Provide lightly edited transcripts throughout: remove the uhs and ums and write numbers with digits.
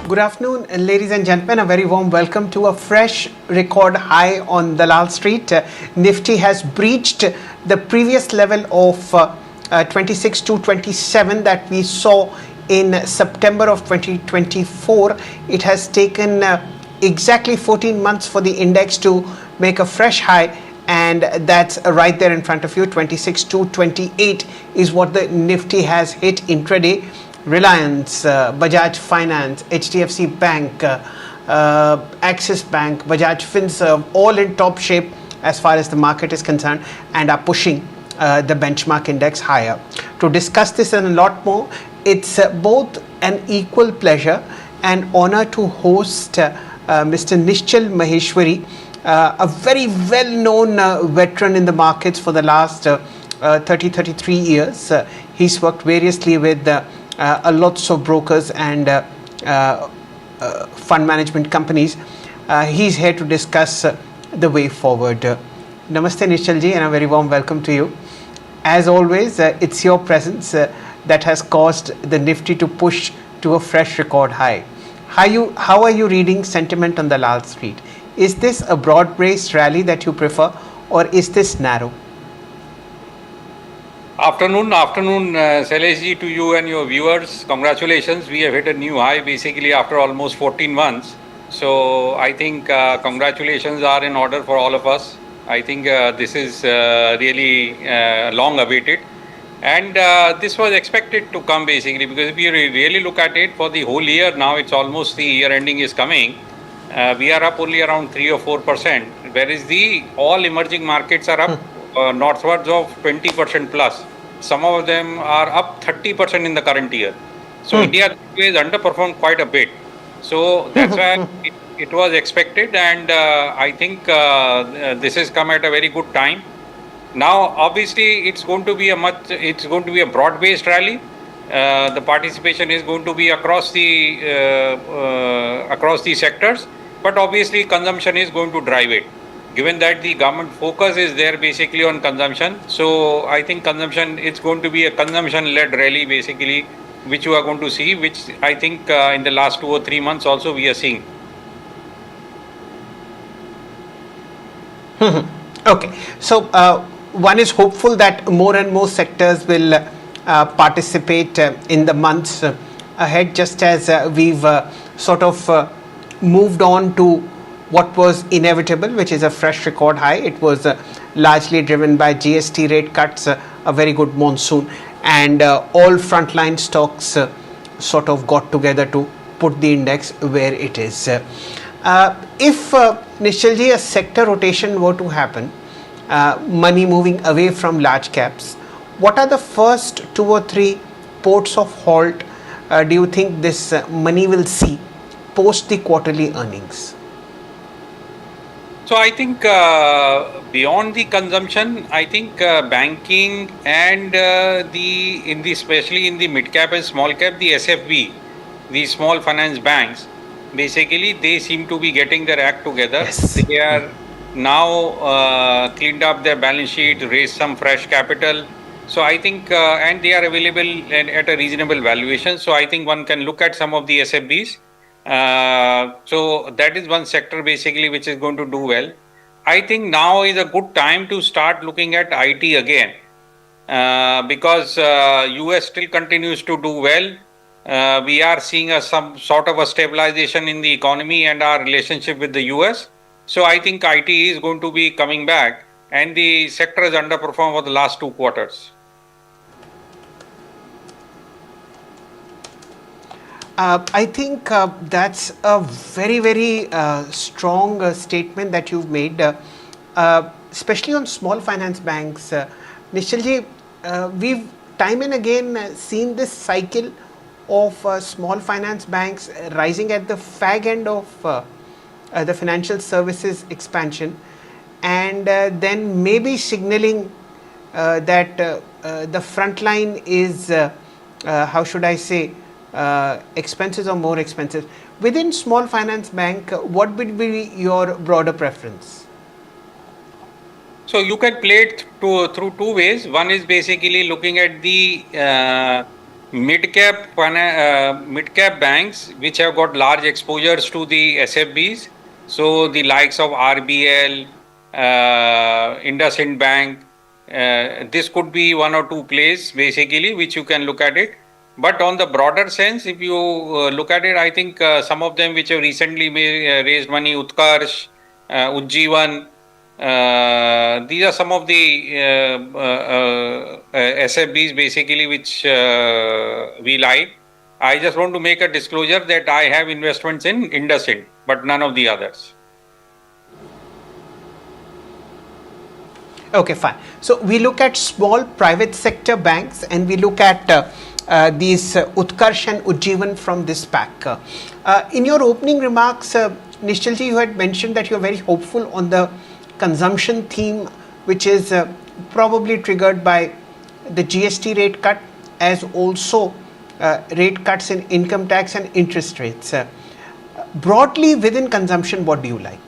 Good afternoon, ladies and gentlemen. A very warm welcome to a fresh record high on Dalal Street. Nifty has breached the previous level of 26,227 that we saw in September of 2024. It has taken exactly 14 months for the index to make a fresh high, and that's right there in front of you. 26,228 is what the Nifty has hit intraday. Reliance, Bajaj Finance, HDFC Bank, Axis Bank, Bajaj Finserv, all in top shape as far as the market is concerned, and are pushing the benchmark index higher. To discuss this and a lot more, it's both an equal pleasure and honor to host Mr. Nishchal Maheshwari, a very well-known veteran in the markets for the last 33 years. He's worked variously with lots of brokers and fund management companies. He's here to discuss the way forward. Namaste Nishchal ji, and a very warm welcome to you. As always, it's your presence that has caused the Nifty to push to a fresh record high. How are you reading sentiment on the Dalal Street? Is this a broad-based rally that you prefer, or is this narrow? Afternoon, Shailesh to you and your viewers. Congratulations. We have hit a new high basically after almost 14 months. So I think congratulations are in order for all of us. I think this is really long awaited. And this was expected to come basically, because if you really look at it for the whole year, now it's almost the year ending is coming. We are up only around 3 or 4%, whereas all emerging markets are up northwards of 20% plus. Some of them are up 30% in the current year. So India has underperformed quite a bit. So that's why it was expected, and I think this has come at a very good time. Now, obviously, it's going to be a broad-based rally. The participation is going to be across the sectors, but obviously consumption is going to drive it. Given that the government focus is there basically on consumption, so I think it's going to be a consumption-led rally basically, which you are going to see, which I think in the last 2 or 3 months also we are seeing. Okay, so one is hopeful that more and more sectors will participate in the months ahead, just as we've sort of moved on to what was inevitable, which is a fresh record high. It was largely driven by GST rate cuts, a very good monsoon, and all frontline stocks sort of got together to put the index where it is. If Nishchalji, a sector rotation were to happen, money moving away from large caps, what are the first 2 or 3 ports of halt do you think this money will see post the quarterly earnings? So I think beyond the consumption, I think banking and especially in the mid cap and small cap, the SFB, the small finance banks, basically they seem to be getting their act together. Yes. They are now cleaned up their balance sheet, raised some fresh capital. So I think and they are available at a reasonable valuation. So I think one can look at some of the SFBs. So that is one sector basically which is going to do well. I think now is a good time to start looking at IT again, because US still continues to do well. We are seeing some sort of a stabilization in the economy and our relationship with the US. So I think IT is going to be coming back, and the sector has underperformed for the last 2 quarters. I think that's a very, very strong statement that you've made, especially on small finance banks. Nishchalji, we've time and again seen this cycle of small finance banks rising at the fag end of the financial services expansion, and then maybe signaling that the front line is, how should I say, expenses or more expensive. Within small finance bank, what would be your broader preference? So you can play it through 2 ways. One is basically looking at the mid-cap banks which have got large exposures to the SFBs. So the likes of RBL, IndusInd Bank, this could be one or two plays basically which you can look at it. But on the broader sense, if you look at it, I think some of them which have recently raised money, Utkarsh, Ujjivan, these are some of the SFBs basically which we like. I just want to make a disclosure that I have investments in IndusInd, but none of the others. Okay, fine. So we look at small private sector banks and we look at these Utkarsh and Ujjivan from this pack. In your opening remarks, Nishchalji, you had mentioned that you're very hopeful on the consumption theme, which is probably triggered by the GST rate cut, as also rate cuts in income tax and interest rates. Broadly within consumption, what do you like?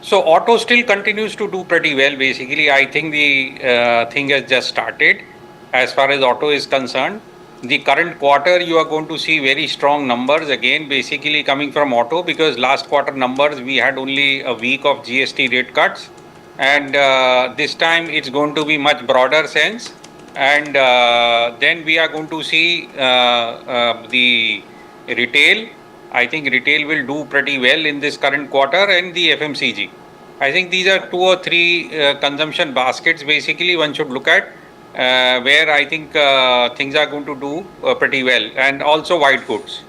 So auto still continues to do pretty well. Basically, I think the thing has just started as far as auto is concerned. The current quarter, you are going to see very strong numbers again, basically coming from auto, because last quarter numbers, we had only a week of GST rate cuts. And this time it's going to be much broader sense. And then we are going to see the retail. I think retail will do pretty well in this current quarter, and the FMCG. I think these are two or three consumption baskets basically one should look at, where I think things are going to do pretty well, and also white goods.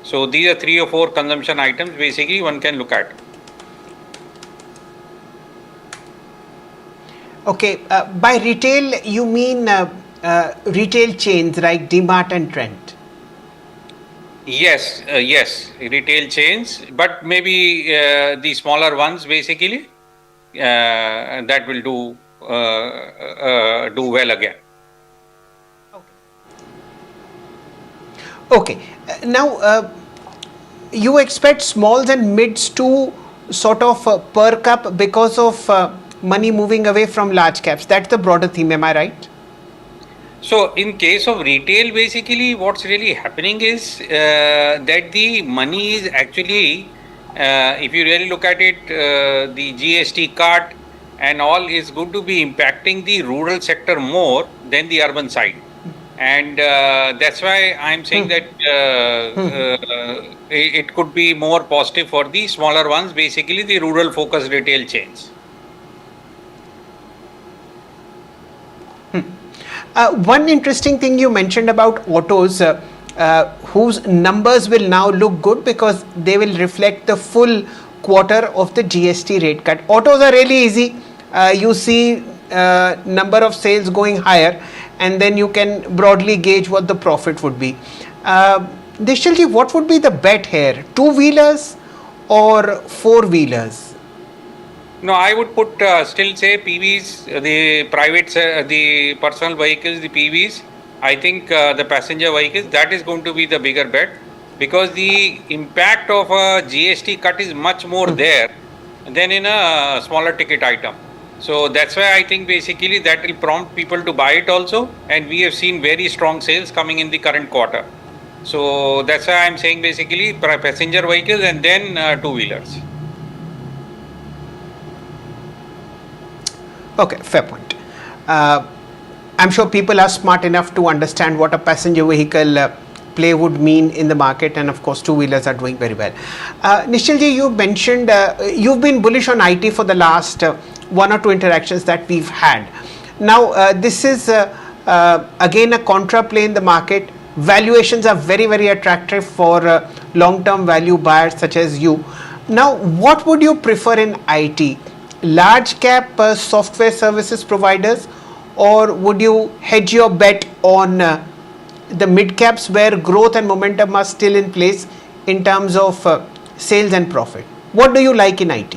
So these are 3 or 4 consumption items basically one can look at. Okay, by retail you mean retail chains like DMart and Trent? Yes, yes, retail chains, but maybe the smaller ones basically that will do well again. Okay. Now you expect smalls and mids to sort of perk up because of money moving away from large caps. That's the broader theme, am I right? So in case of retail, basically what's really happening is that the money is actually, if you really look at it, the GST cut and all is going to be impacting the rural sector more than the urban side. And that's why I'm saying that it could be more positive for the smaller ones, basically the rural focused retail chains. One interesting thing you mentioned about autos, whose numbers will now look good because they will reflect the full quarter of the GST rate cut. Autos are really easy. You see number of sales going higher, and then you can broadly gauge what the profit would be. Nishchalji, what would be the bet here? Two-wheelers or four-wheelers? No, I would put still say PVs, the private, the personal vehicles, the PVs. I think the passenger vehicles, that is going to be the bigger bet, because the impact of a GST cut is much more there than in a smaller ticket item. So that's why I think basically that will prompt people to buy it also, and we have seen very strong sales coming in the current quarter. So that's why I'm saying basically passenger vehicles and then two-wheelers. Okay, fair point. I'm sure people are smart enough to understand what a passenger vehicle play would mean in the market, and of course two-wheelers are doing very well. Nishchalji, you mentioned you've been bullish on IT for the last 1 or 2 interactions that we've had. Now this is again a contra play in the market. Valuations are very, very attractive for long-term value buyers such as you. Now what would you prefer in IT? Large cap software services providers, or would you hedge your bet on the mid caps where growth and momentum are still in place in terms of sales and profit? What do you like in IT?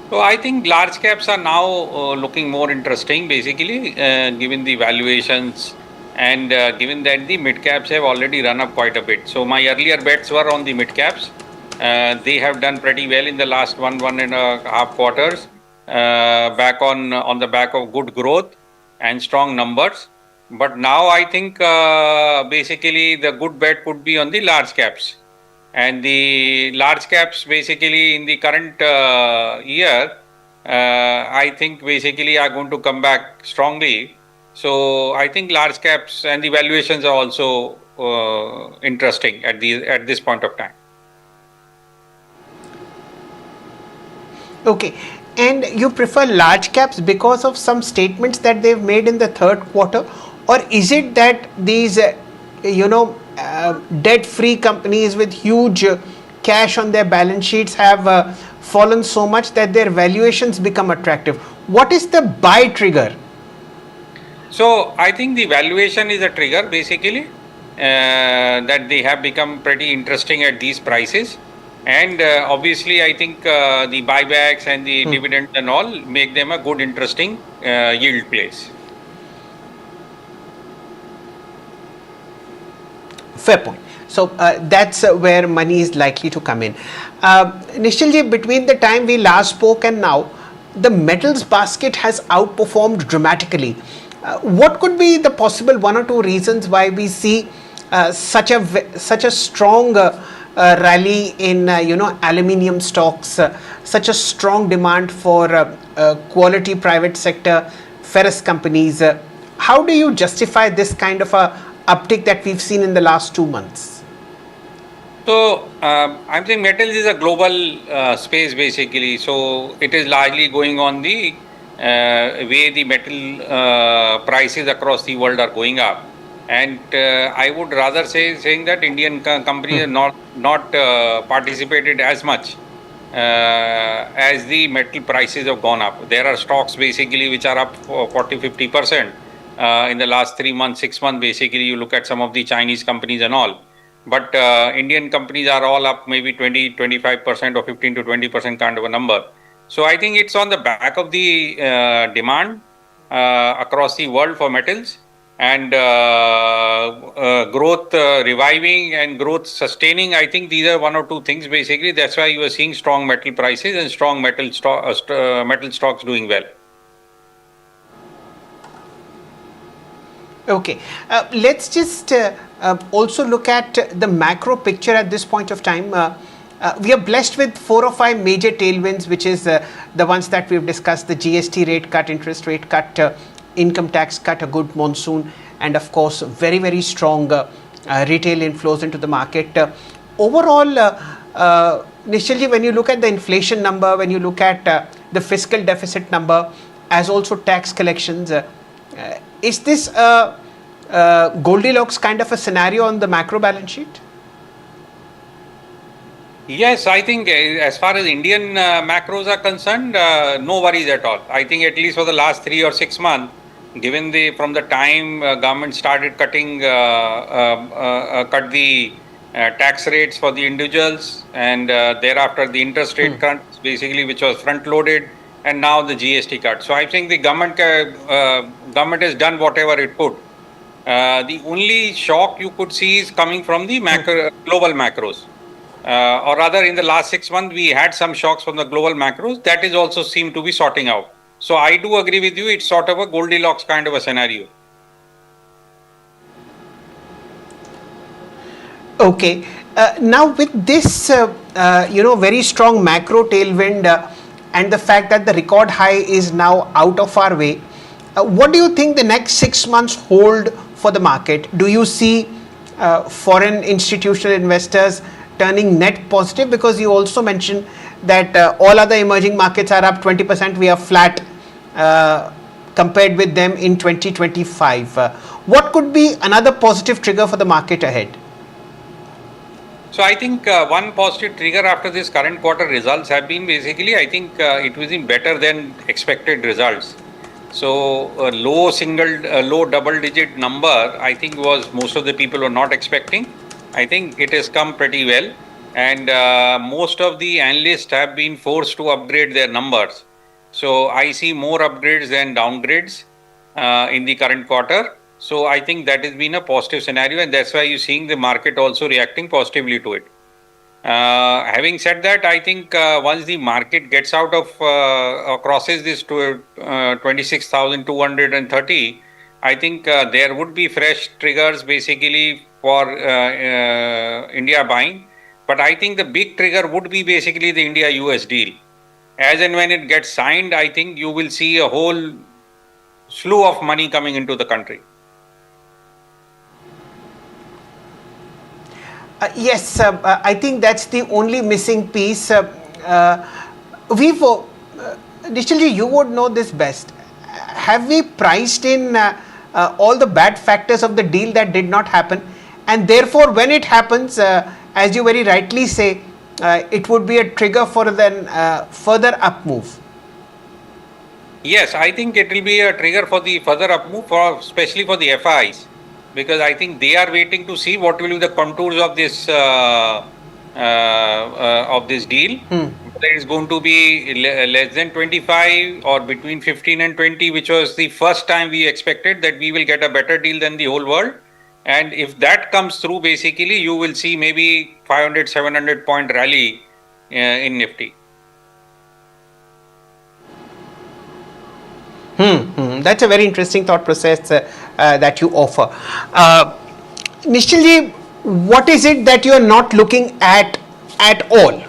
So I think large caps are now looking more interesting basically given the valuations, and given that the mid caps have already run up quite a bit. So my earlier bets were on the mid caps. They have done pretty well in the last 1.5 quarters, back on the back of good growth and strong numbers. But now I think basically the good bet would be on the large caps. And the large caps basically in the current year, I think basically are going to come back strongly. So I think large caps and the valuations are also interesting at this point of time. Okay. And you prefer large caps because of some statements that they've made in the third quarter, or is it that these, debt-free companies with huge cash on their balance sheets have fallen so much that their valuations become attractive? What is the buy trigger? So I think the valuation is a trigger basically that they have become pretty interesting at these prices. And obviously, I think the buybacks and the dividends and all make them a good, interesting yield place. Fair point. So that's where money is likely to come in. Nishchalji, between the time we last spoke and now, the metals basket has outperformed dramatically. What could be the possible one or two reasons why we see such a strong rally in aluminium stocks, such a strong demand for quality private sector ferrous companies? How do you justify this kind of a uptick that we've seen in the last 2 months? So I'm saying metals is a global space basically. So it is largely going on the way the metal prices across the world are going up. And I would rather saying that Indian companies are not participated as much as the metal prices have gone up. There are stocks basically which are up 40-50% in the last 3 months, 6 months. Basically, you look at some of the Chinese companies and all. But Indian companies are all up maybe 20-25% or 15-20% kind of a number. So I think it's on the back of the demand across the world for metals, and growth reviving and growth sustaining. I think these are one or two things basically. That's why you are seeing strong metal prices and strong metal stocks doing well. Okay, let's just also look at the macro picture at this point of time. We are blessed with 4 or 5 major tailwinds, which is the ones that we've discussed: the GST rate cut, interest rate cut, income tax cut, a good monsoon, and of course very, very strong retail inflows into the market. Overall, Nishchalji, when you look at the inflation number, when you look at the fiscal deficit number, as also tax collections, is this a Goldilocks kind of a scenario on the macro balance sheet? Yes, I think as far as Indian macros are concerned, no worries at all. I think at least for the last 3 or 6 months, given from the time government started cut the tax rates for the individuals, and thereafter the interest rate cuts basically, which was front loaded, and now the GST cut. So I think the government has done whatever it could. The only shock you could see is coming from the global macros. Or rather, in the last 6 months, we had some shocks from the global macros. That is also seemed to be sorting out. So I do agree with you. It's sort of a Goldilocks kind of a scenario. Okay. Now with this, very strong macro tailwind and the fact that the record high is now out of our way, what do you think the next 6 months hold for the market? Do you see foreign institutional investors turning net positive? Because you also mentioned that all other emerging markets are up 20%, we are flat compared with them in 2025. What could be another positive trigger for the market ahead? So I think one positive trigger after this current quarter results have been basically, I think it was in better than expected results. So a low double digit number, I think was most of the people were not expecting. I think it has come pretty well, and most of the analysts have been forced to upgrade their numbers. So I see more upgrades than downgrades in the current quarter. So I think that has been a positive scenario, and that's why you're seeing the market also reacting positively to it. Having said that, I think once the market gets out of crosses this to 26,230, I think there would be fresh triggers basically for India buying. But I think the big trigger would be basically the India-US deal. As and when it gets signed, I think you will see a whole slew of money coming into the country. Yes, I think that's the only missing piece. Nishchalji, you would know this best. Have we priced in all the bad factors of the deal that did not happen? And therefore, when it happens, as you very rightly say, it would be a trigger for then further up move. Yes, I think it will be a trigger for the further up move, especially for the FIIs, because I think they are waiting to see what will be the contours of this deal. Whether it's going to be less than 25 or between 15 and 20, which was the first time we expected that we will get a better deal than the whole world. And if that comes through, basically, you will see maybe 500, 700 point rally in Nifty. That's a very interesting thought process that you offer. Nishchalji, what is it that you are not looking at all,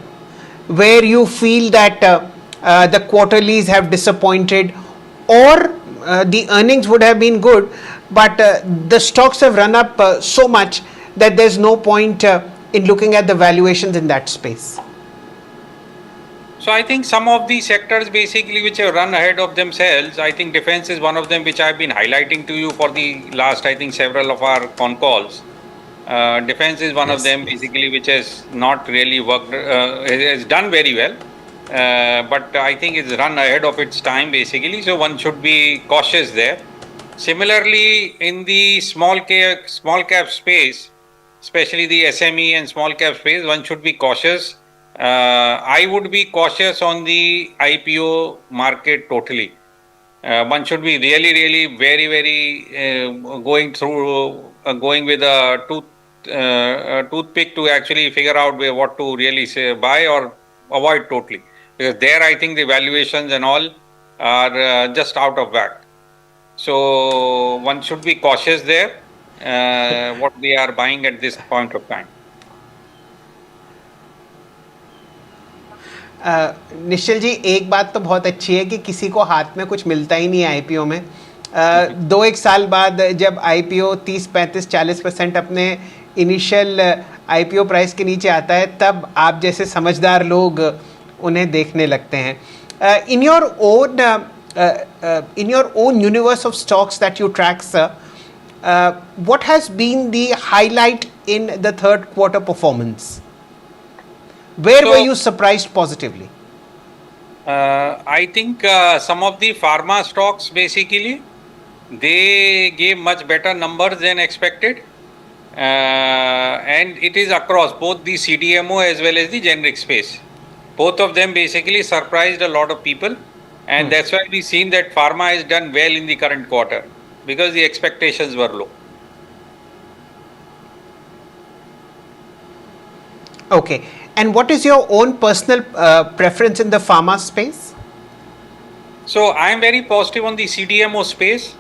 where you feel that the quarterlies have disappointed, or the earnings would have been good, but the stocks have run up so much that there's no point in looking at the valuations in that space? So I think some of the sectors basically which have run ahead of themselves, I think defense is one of them which I've been highlighting to you for the last, I think, several of our con calls. Defense is one of them basically which has not really worked, has done very well, but I think it's run ahead of its time basically, so one should be cautious there. Similarly, in the small cap space, especially the SME and small cap space, one should be cautious. I would be cautious on the IPO market totally. One should be really very going with a toothpick to actually figure out what to really buy or avoid totally. Because there I think the valuations and all are just out of whack. So one should be cautious there what we are buying at this point of time. निश्चल जी, एक बात तो बहुत अच्छी है कि किसी को हाथ में कुछ मिलता ही नहीं है आईपीओ में. 2-1 साल बाद जब आईपीओ 30-35-40% अपने इनिशियल आईपीओ प्राइस के नीचे आता है, तब आप जैसे समझदार लोग उन्हें देखने लगते हैं. In your own universe of stocks that you track, sir, what has been the highlight in the third quarter performance? Where were you surprised positively? I think some of the pharma stocks basically, they gave much better numbers than expected, and it is across both the CDMO as well as the generic space. Both of them basically surprised a lot of people, and that's why we've seen that pharma has done well in the current quarter because the expectations were low. Okay. And what is your own personal preference in the pharma space? So I am very positive on the CDMO space,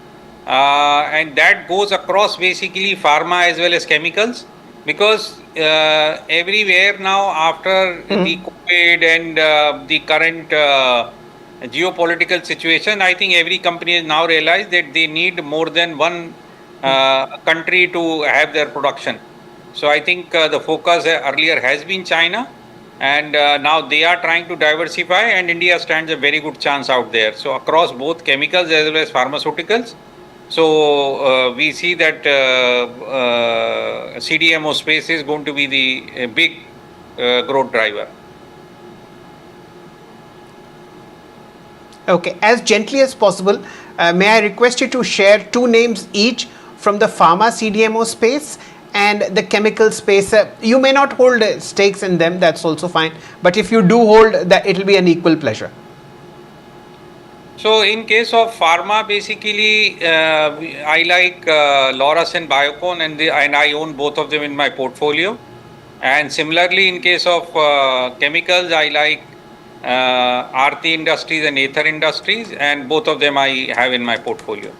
and that goes across basically pharma as well as chemicals, because everywhere now after the COVID and the current geopolitical situation, I think every company has now realized that they need more than one country to have their production. So I think the focus earlier has been China, and now they are trying to diversify, and India stands a very good chance out there. So across both chemicals as well as pharmaceuticals. So we see that CDMO space is going to be the big growth driver. Okay, as gently as possible, may I request you to share 2 names each from the pharma CDMO space and the chemical space. You may not hold stakes in them, that's also fine, but if you do hold, that it will be an equal pleasure. So in case of pharma, basically I like Laurus and Biocon, and I own both of them in my portfolio. And similarly, in case of chemicals, I like Aarti Industries and Aether Industries, and both of them I have in my portfolio.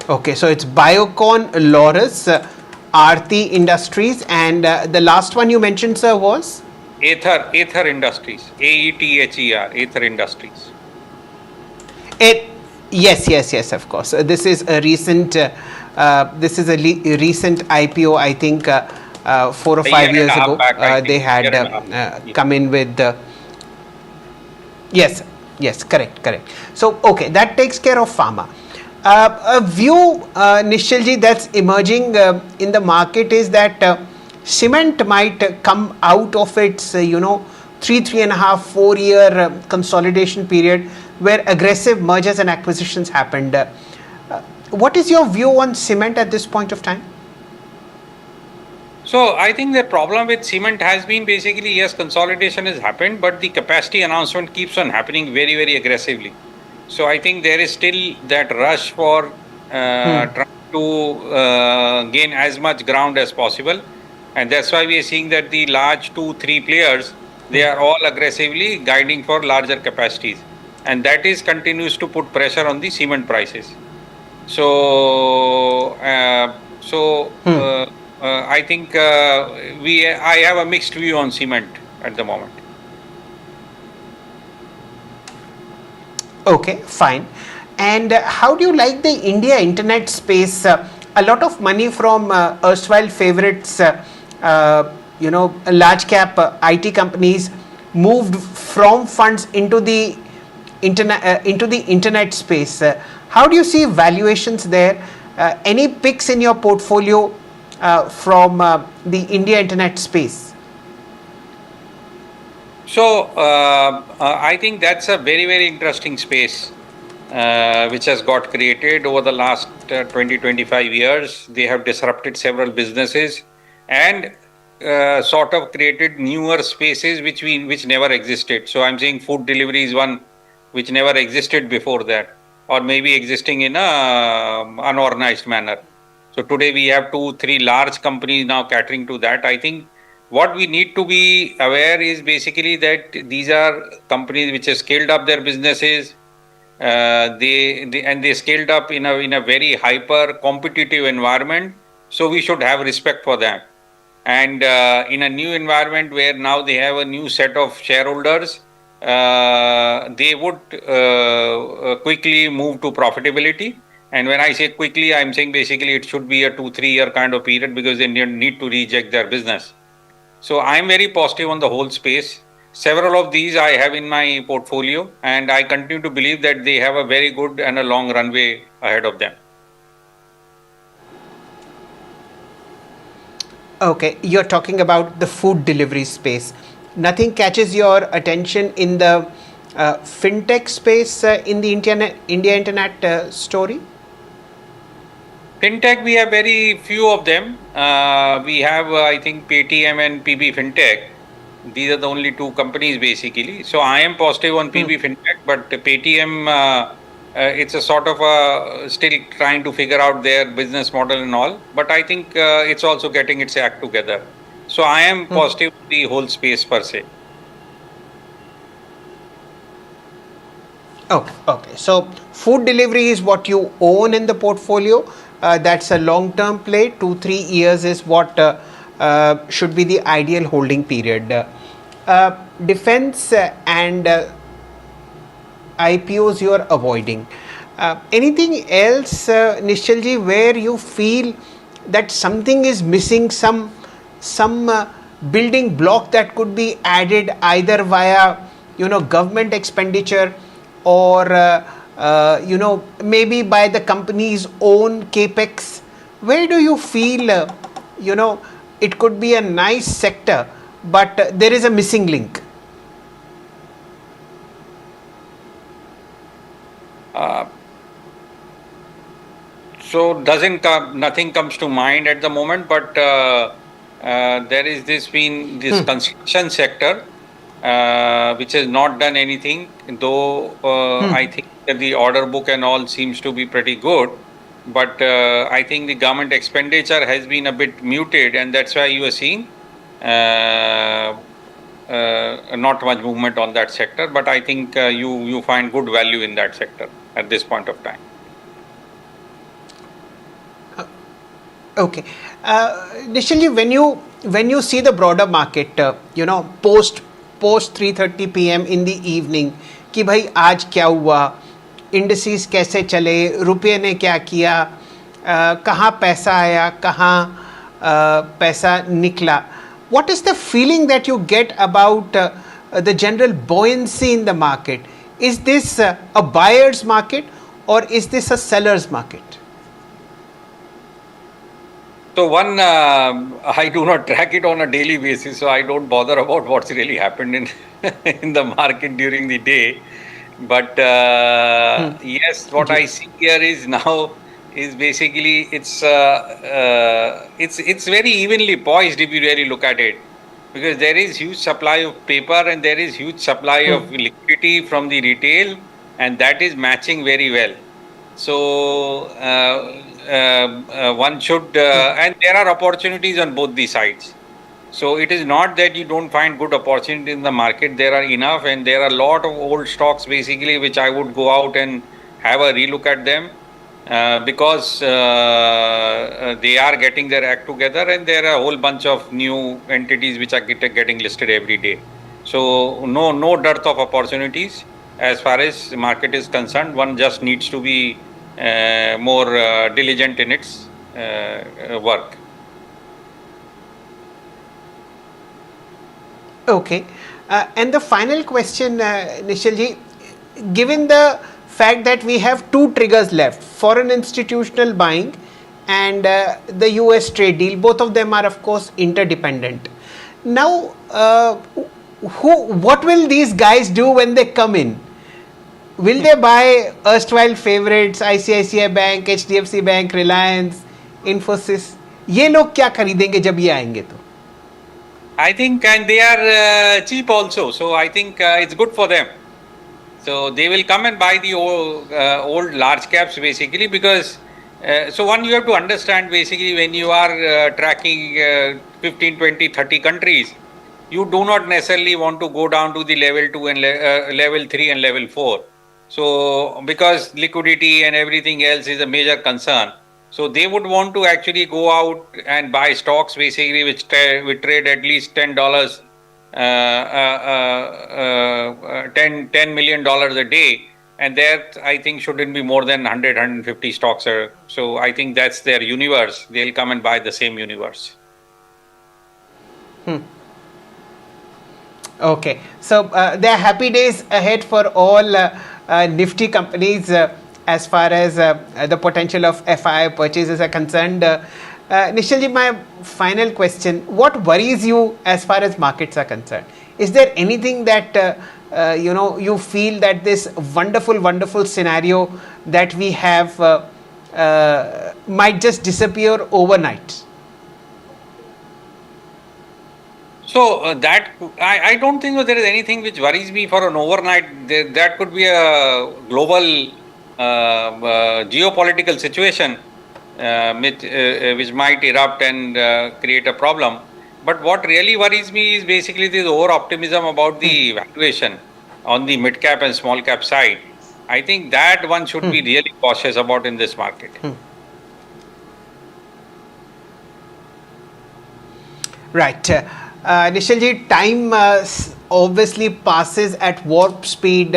Okay, so it's Biocon, Laurus, Aarti Industries, and the last one you mentioned, sir, was? Aether Industries, AETHER, Aether Industries. It, yes, of course. This is a recent, recent IPO. I think 4 or 5 years ago, Back, I think, they had come in with. Yes, correct. So, okay, that takes care of pharma. A view, Nishchalji, that's emerging in the market is that cement might come out of its, 3.5, 4 year consolidation period where aggressive mergers and acquisitions happened. What is your view on cement at this point of time? So I think the problem with cement has been basically, yes, consolidation has happened, but the capacity announcement keeps on happening very, very aggressively. So I think there is still that rush for trying to gain as much ground as possible. And that's why we are seeing that the large 2, 3 players, they are all aggressively guiding for larger capacities. And that is continues to put pressure on the cement prices. So, I think I have a mixed view on cement at the moment. Okay, fine. And how do you like the India internet space? A lot of money from erstwhile favorites, large cap IT companies moved from funds into the internet space. How do you see valuations there? Any picks in your portfolio from the India internet space? So I think that's a very, very interesting space which has got created over the last 20, 25 years. They have disrupted several businesses and sort of created newer spaces which never existed. So I'm saying food delivery is one which never existed before that, or maybe existing in a unorganized manner. So today we have 2, 3 large companies now catering to that. I think what we need to be aware is basically that these are companies which have scaled up their businesses. They scaled up in a very hyper competitive environment. So we should have respect for them. And in a new environment where now they have a new set of shareholders, they would quickly move to profitability. And when I say quickly, I'm saying basically it should be a 2, 3 year kind of period because they need to reject their business. So I'm very positive on the whole space. Several of these I have in my portfolio, and I continue to believe that they have a very good and a long runway ahead of them. Okay, you're talking about the food delivery space. Nothing catches your attention in the fintech space in the India internet story? Fintech, we have very few of them. We have, I think, Paytm and PB Fintech. These are the only 2 companies basically. So I am positive on PB Fintech, but Paytm, it's a sort of still trying to figure out their business model and all. But I think it's also getting its act together. So I am positive on the whole space per se. Okay. So food delivery is what you own in the portfolio. That's a long-term play. 2-3 years is what should be the ideal holding period. Defense and IPOs you are avoiding. Anything else, Nishchalji, where you feel that something is missing, some building block that could be added either via government expenditure or maybe by the company's own capex? Where do you feel it could be a nice sector but there is a missing link? So nothing comes to mind at the moment, but there is this construction sector which has not done anything, though I think that the order book and all seems to be pretty good. But I think the government expenditure has been a bit muted, and that's why you are seeing not much movement on that sector. But I think you find good value in that sector at this point of time. Okay. Nishilji, when you see the broader market, post 3:30 p.m. in the evening, कि भाई आज क्या हुआ, indices कैसे चले, रुपये ने क्या किया, कहाँ पैसा आया, कहाँ पैसा निकला. What is the feeling that you get about the general buoyancy in the market? Is this a buyer's market or is this a seller's market? So one, I do not track it on a daily basis, so I don't bother about what's really happened in in the market during the day. But yes, what I see here is now is basically it's very evenly poised if you really look at it, because there is huge supply of paper and there is huge supply of liquidity from the retail, and that is matching very well. So one should, and there are opportunities on both the sides. So it is not that you don't find good opportunity in the market. There are enough, and there are a lot of old stocks basically which I would go out and have a relook at them, because they are getting their act together, and there are a whole bunch of new entities which are getting listed every day. So no dearth of opportunities as far as the market is concerned. One just needs to be more diligent in its work. Okay. And the final question, Nishilji, given the fact that we have two triggers left, foreign institutional buying and the US trade deal, both of them are of course interdependent. Now, what will these guys do when they come in? Will they buy erstwhile favorites, ICICI Bank, HDFC Bank, Reliance, Infosys? ये लोग क्या खरीदेंगे जब ये आएंगे तो? I think, and they are cheap also, so I think it's good for them. So they will come and buy the old large caps basically, because so one, you have to understand basically when you are tracking 15, 20, 30 countries, you do not necessarily want to go down to the level 2 and level 3 and level 4. So because liquidity and everything else is a major concern. So they would want to actually go out and buy stocks basically which trade at least $10, $10 million a day, and that I think shouldn't be more than 100, 150 stocks. So I think that's their universe. They'll come and buy the same universe. Okay, so there are happy days ahead for all Nifty companies as far as the potential of FII purchases are concerned. Nishilji, my final question, what worries you as far as markets are concerned? Is there anything that you feel that this wonderful scenario that we have might just disappear overnight? So that I don't think there is anything which worries me for an overnight. That could be a global geopolitical situation which might erupt and create a problem. But what really worries me is basically this over optimism about the valuation on the mid cap and small cap side. I think that one should be really cautious about in this market. Right. Nishilji, time obviously passes at warp speed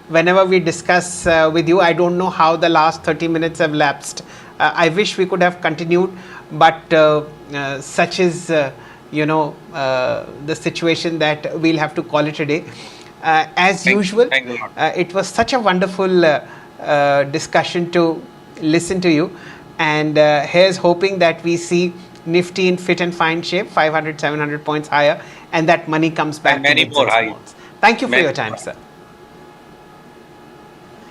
whenever we discuss with you. I don't know how the last 30 minutes have lapsed. I wish we could have continued, but such is the situation that we'll have to call it a day. As usual, it was such a wonderful discussion to listen to you, and here's hoping that we see Nifty in fit and fine shape, 500, 700 points higher, and that money comes back and many more highs. Thank you for your time, sir.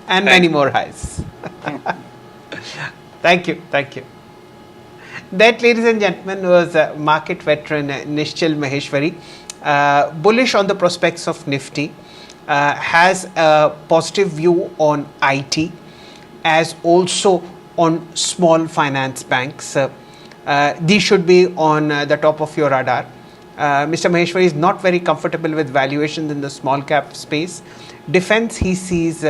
And many more highs. Thank you. That, ladies and gentlemen, was market veteran Nishchal Maheshwari, bullish on the prospects of Nifty, has a positive view on IT, as also on small finance banks. These should be on the top of your radar. Mr. Maheshwari is not very comfortable with valuations in the small cap space. Defense he sees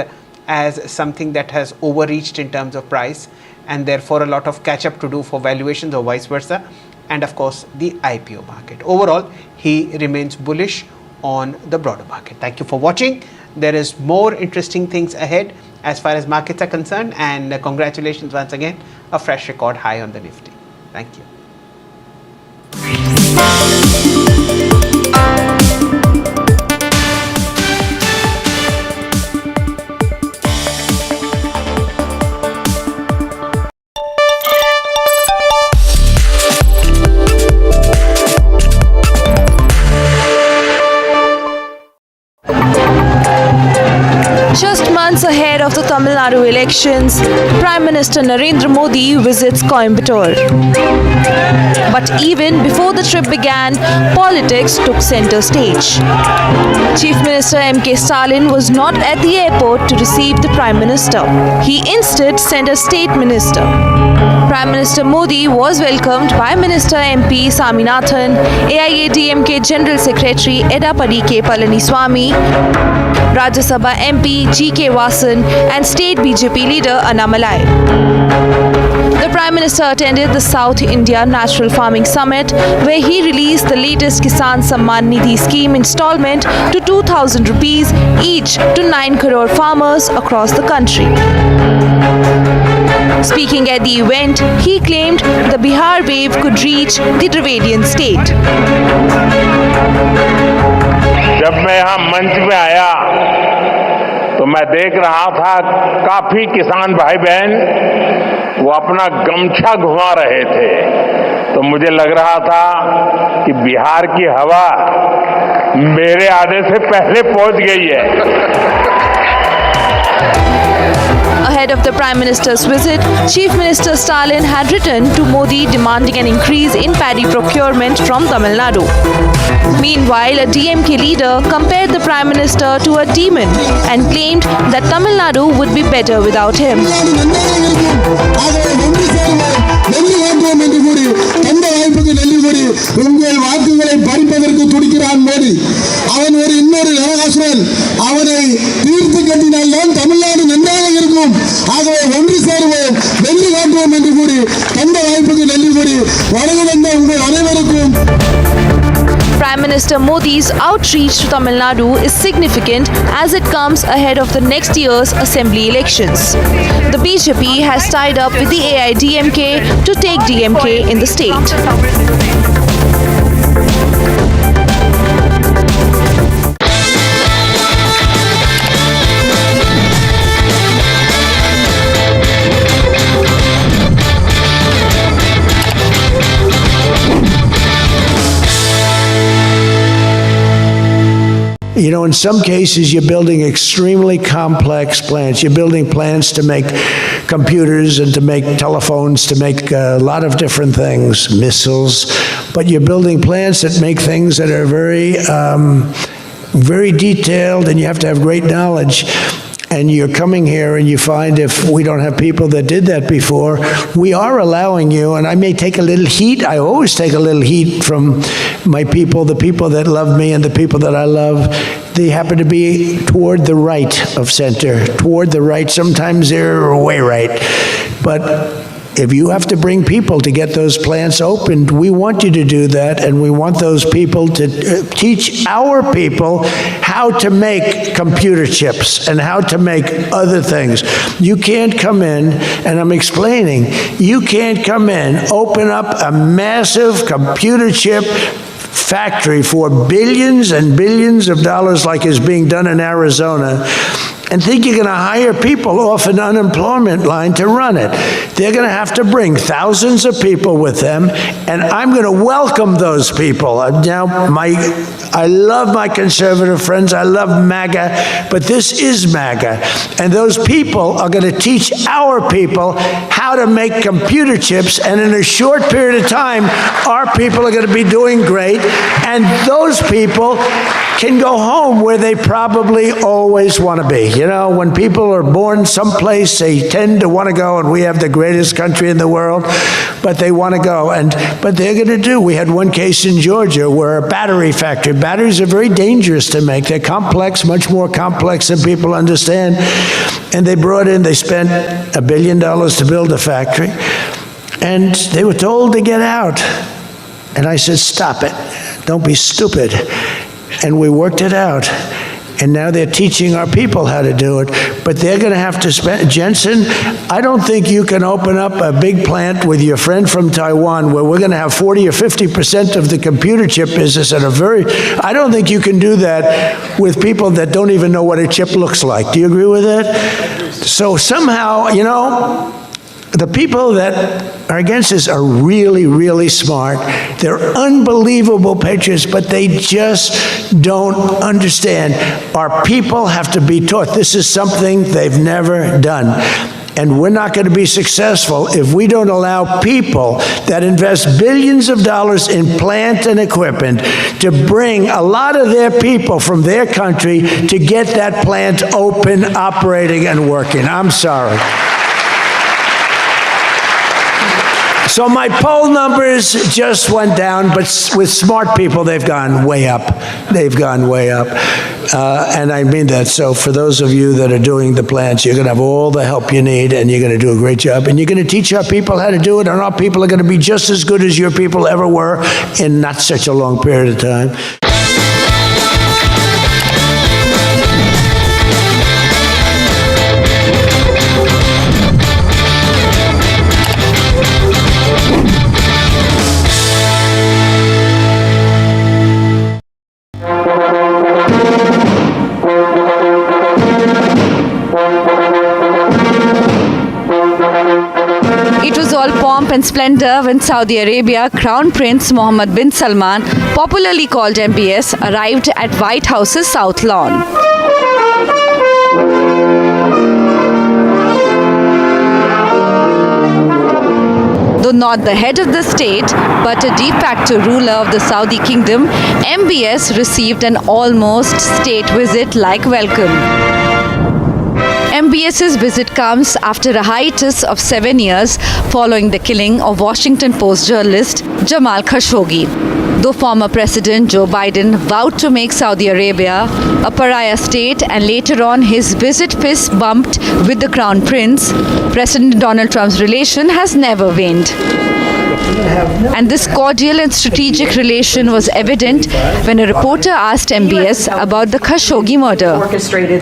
as something that has overreached in terms of price, and therefore a lot of catch up to do for valuations or vice versa, and of course the IPO market. Overall, he remains bullish on the broader market. Thank you for watching. There is more interesting things ahead as far as markets are concerned, and congratulations once again, a fresh record high on the Nifty. Thank you. Just months ahead of the Tamil Nadu elections, Prime Minister Narendra Modi visits Coimbatore. But even before the trip began, politics took center stage. Chief Minister M.K. Stalin was not at the airport to receive the Prime Minister. He instead sent a State Minister. Prime Minister Modi was welcomed by Minister MP Saminathan, AIADMK General Secretary Edapadi K. Palaniswamy, Rajya Sabha MP G.K. Vasan and State BJP leader Annamalai. The Prime Minister attended the South India Natural Farming Summit, where he released the latest Kisan Samman Nidhi scheme installment to 2,000 rupees each to 9 crore farmers across the country. Speaking at the event, he claimed the Bihar wave could reach the Dravidian state. जब मैं यहाँ मंच पे आया तो मैं देख रहा था काफी किसान भाई बहन वो अपना गमछा घुमा रहे थे, तो मुझे लग रहा था कि बिहार की हवा मेरे आने से पहले पहुंच गई है. Ahead of the Prime Minister's visit, Chief Minister Stalin had written to Modi demanding an increase in paddy procurement from Tamil Nadu. Meanwhile, a DMK leader compared the Prime Minister to a demon and claimed that Tamil Nadu would be better without him. உங்கள் வாக்குகளை பறிப்பதற்கு துடிக்கிறான் மோடி. அவன் ஒரு இன்னொரு நரகாசுரன். அவனை தீர்த்து கட்டினால்தான் தமிழ்நாடு நன்றாக இருக்கும். ஆகவே ஒன்று சேருவோம், வெள்ளி காட்டுவோம் என்று கூறி தந்த வாய்ப்புக்கு நன்றி கூறி வழங்க வந்த உங்கள் அனைவருக்கும். Prime Minister Modi's outreach to Tamil Nadu is significant as it comes ahead of the next year's assembly elections. The BJP has tied up with the AIDMK to take DMK in the state. You know, in some cases, you're building extremely complex plants. You're building plants to make computers and to make telephones, to make a lot of different things, missiles. But you're building plants that make things that are very detailed, and you have to have great knowledge. And you're coming here and you find if we don't have people that did that before, we are allowing you, and I may take a little heat. I always take a little heat from my people, the people that love me and the people that I love. They happen to be toward the right of center, toward the right. Sometimes they're way right. But if you have to bring people to get those plants opened, we want you to do that, and we want those people to teach our people how to make computer chips and how to make other things. You can't come in, and I'm explaining, you can't come in, open up a massive computer chip factory for billions and billions of dollars like is being done in Arizona, and think you're going to hire people off an unemployment line to run it. They're going to have to bring thousands of people with them, and I'm going to welcome those people. Now, I love my conservative friends. I love MAGA, but this is MAGA. And those people are going to teach our people how to make computer chips, and in a short period of time, our people are going to be doing great, and those people can go home where they probably always want to be. You know, when people are born someplace, they tend to want to go, and we have the greatest country in the world, but they want to go. But they're going to do. We had one case in Georgia where a battery factory, batteries are very dangerous to make. They're complex, much more complex than people understand. And they spent $1 billion to build a factory, and they were told to get out. And I said, stop it. Don't be stupid. And we worked it out. And now they're teaching our people how to do it. But they're going to have to spend, Jensen, I don't think you can open up a big plant with your friend from Taiwan where we're going to have 40 or 50% of the computer chip business at I don't think you can do that with people that don't even know what a chip looks like. Do you agree with that? So somehow, you know, the people that are against this are really, really smart. They're unbelievable patriots, but they just don't understand. Our people have to be taught. This is something they've never done. And we're not going to be successful if we don't allow people that invest billions of dollars in plant and equipment to bring a lot of their people from their country to get that plant open, operating, and working. I'm sorry. So my poll numbers just went down, but with smart people, they've gone way up. They've gone way up. And I mean that. So for those of you that are doing the plans, you're going to have all the help you need, and you're going to do a great job. And you're going to teach our people how to do it, and our people are going to be just as good as your people ever were in not such a long period of time. Pomp and splendor when Saudi Arabia Crown Prince Mohammed bin Salman, popularly called MBS, arrived at White House's South Lawn. Though not the head of the state, but a de facto ruler of the Saudi kingdom, MBS received an almost state visit-like welcome. MBS's visit comes after a hiatus of 7 years following the killing of Washington Post journalist Jamal Khashoggi. Though former President Joe Biden vowed to make Saudi Arabia a pariah state and later on his visit fist bumped with the Crown Prince, President Donald Trump's relation has never waned. And this cordial and strategic relation was evident when a reporter asked MBS about the Khashoggi murder.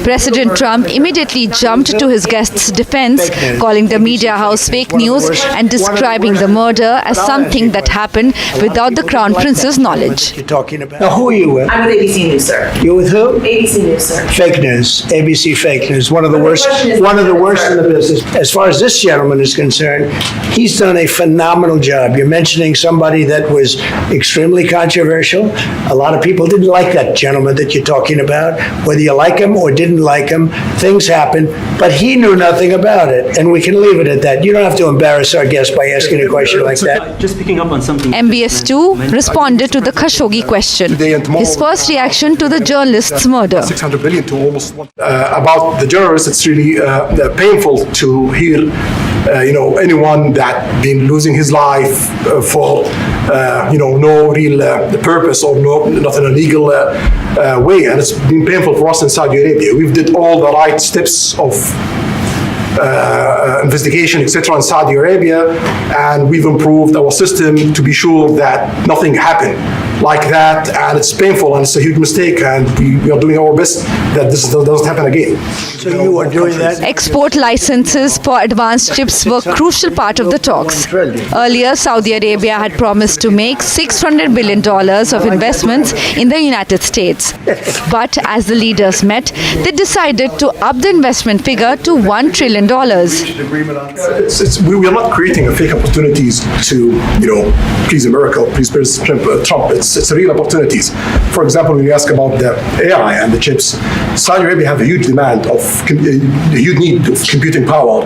President Trump immediately jumped to his guest's defense, calling the media house fake news and describing the murder as something that happened without the Crown Prince's knowledge. You're talking about. Now, who are you with? I'm with ABC News, sir. You're with who? ABC News, sir. Fake news. ABC fake news. One of the worst in the business. As far as this gentleman is concerned, he's done a phenomenal job. You're mentioning somebody that was extremely controversial. A lot of people didn't like that gentleman that you're talking about. Whether you like him or didn't like him, things happen, but he knew nothing about it, and we can leave it at that. You don't have to embarrass our guest by asking a question like that. Just picking up on something. MBS too responded to the Khashoggi question. His first reaction to the journalist's murder. 600 billion to almost about the journalists. It's really painful to hear anyone that been losing his life for no real purpose or not in a legal way, and it's been painful for us in Saudi Arabia. We've did all the right steps of investigation, etc. in Saudi Arabia, and we've improved our system to be sure that nothing happened like that, and it's painful and it's a huge mistake, and we are doing our best that this doesn't happen again. So you are doing that? Export licenses for advanced chips were a crucial part of the talks. Earlier, Saudi Arabia had promised to make $600 billion of investments in the United States. But as the leaders met, they decided to up the investment figure to $1 trillion. We are not creating fake opportunities to, please America, please President Trump. It's real opportunities. For example, when you ask about the AI and the chips, Saudi Arabia have a huge demand of, a huge need of computing power.